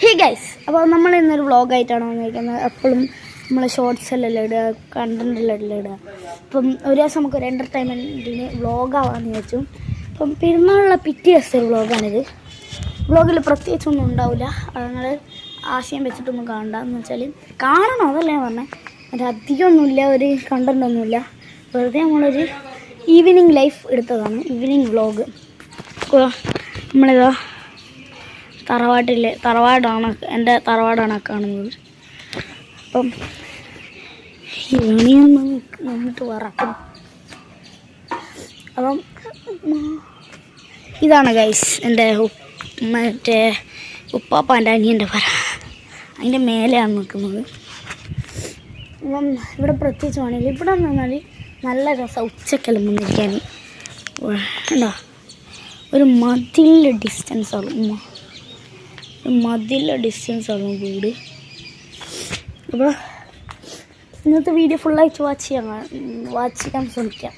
Hey guys, അപ്പോൾ നമ്മൾ ഇന്നൊരു വ്ളോഗായിട്ടാണ് വന്നിരിക്കുന്നത്. എപ്പോഴും നമ്മൾ ഷോർട്സിലെല്ലാം ഇടുക, കണ്ടൻറ്റെല്ലാം ഇടുക. അപ്പം ഒരു ദിവസം നമുക്കൊരു എൻ്റർടൈൻമെൻറ്റിന് വ്ളോഗാവാന്ന് വെച്ചു. അപ്പം പെരുന്നാളുള്ള പിറ്റേ ദിവസത്തെ ഒരു വ്ളോഗാണിത്. വ്ളോഗിൽ പ്രത്യേകിച്ചൊന്നും ഉണ്ടാവില്ല, അത് നിങ്ങൾ ആശയം വെച്ചിട്ടൊന്നും കാണണ്ടെന്ന് വെച്ചാൽ കാണണം, അതല്ലേ ഞാൻ പറഞ്ഞത്. മറ്റേ അധികമൊന്നുമില്ല, ഒരു കണ്ടൻറ്റൊന്നുമില്ല, വെറുതെ നമ്മളൊരു ഈവനിങ് ലൈഫ് എടുത്തതാണ്, ഈവനിങ് വ്ളോഗ്. നമ്മളിതാ തറവാടാണ്, എൻ്റെ തറവാടാണ് കാണുന്നത്. അപ്പം ഇനിയൊന്നും നിന്നിട്ട് വറക്കും. അപ്പം ഇതാണ് ഗൈസ് എൻ്റെ മറ്റേ ഉപ്പാപ്പാൻ്റെ അനിയൻ്റെ പറ, അതിൻ്റെ മേലെയാണ് നിൽക്കുന്നത്. അപ്പം ഇവിടെ പ്രത്യേകിച്ച് വേണമെങ്കിൽ ഇവിടെ നിന്നാൽ നല്ല രസം ഉച്ചക്കെല്ലാം വന്നിരിക്കാൻ. ഉണ്ടോ, ഒരു മതിലിൻ്റെ ഡിസ്റ്റൻസാണ് വീട്. അപ്പോൾ ഇന്നത്തെ വീഡിയോ ഫുള്ളായിട്ട് വാച്ച് ചെയ്യാൻ ശ്രമിക്കാം.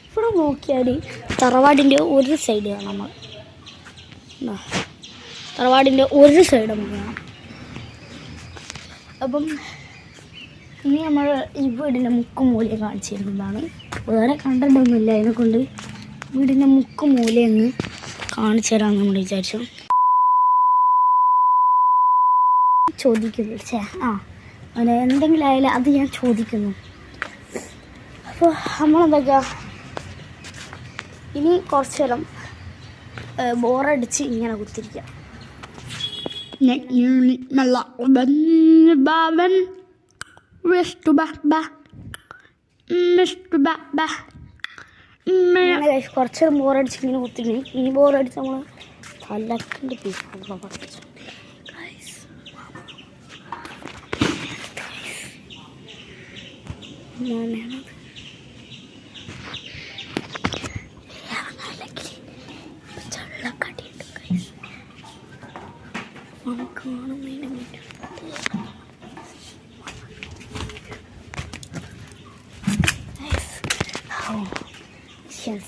ഇവിടെ നോക്കിയാൽ തറവാടിൻ്റെ ഒരു സൈഡ് കാണാം, നമ്മൾ തറവാടിൻ്റെ ഒരു സൈഡ് നമുക്ക് കാണാം. അപ്പം ഇനി നമ്മൾ ഈ വീടിൻ്റെ മുക്കും മൂലയും കാണിച്ചു തരുന്നതാണ്. വേറെ കണ്ടൻ്റൊന്നുമില്ല, അതിനെക്കൊണ്ട് വീടിൻ്റെ മുക്കും മൂലയൊന്ന് കാണിച്ചു തരാമെന്ന് നമ്മൾ വിചാരിച്ചു. ചോദിക്കുന്നു എന്തെങ്കിലും ആയാലും അത് ഞാൻ ചോദിക്കുന്നു. അപ്പോൾ നമ്മളെന്തൊക്കെയാ ഇനി കുറച്ച് നേരം ബോറടിച്ച് ഇങ്ങനെ കുത്തിരിക്കാം. കുറച്ച് ബോറടിച്ച് ഇങ്ങനെ കുത്തിരി. ഇനി ബോറടിച്ച് നമ്മൾ തലക്കിൻ്റെ പീസ് പഠിച്ചു.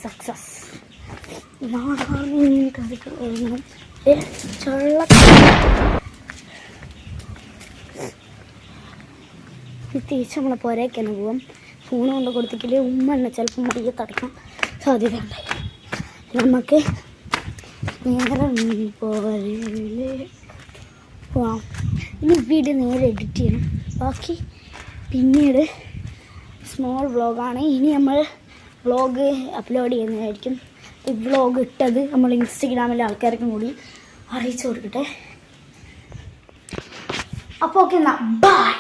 സക്സസ് തിരിച്ച് നമ്മളെ പുരയ്ക്ക് തന്നെ പോവാം. ഫോൺ കൊണ്ട് കൊടുത്തിട്ടില്ലേ ഉമ്മ തന്നെ ചിലപ്പോൾ മടിയെ തടക്കാൻ സാധ്യതയുണ്ട്. നമുക്ക് നേരെ പോവാം. ഇനി വീഡിയോ നേരെ എഡിറ്റ് ചെയ്യണം, ബാക്കി പിന്നീട് സ്മോൾ വ്ളോഗാണ്. ഇനി നമ്മൾ വ്ളോഗ് അപ്ലോഡ് ചെയ്യുന്നതായിരിക്കും. ഈ വ്ളോഗ് ഇട്ടത് നമ്മൾ ഇൻസ്റ്റഗ്രാമിലെ ആൾക്കാർക്കും കൂടി അറിയിച്ചു കൊടുക്കട്ടെ. അപ്പോൾ ഓക്കെ, എന്നാൽ ബൈ.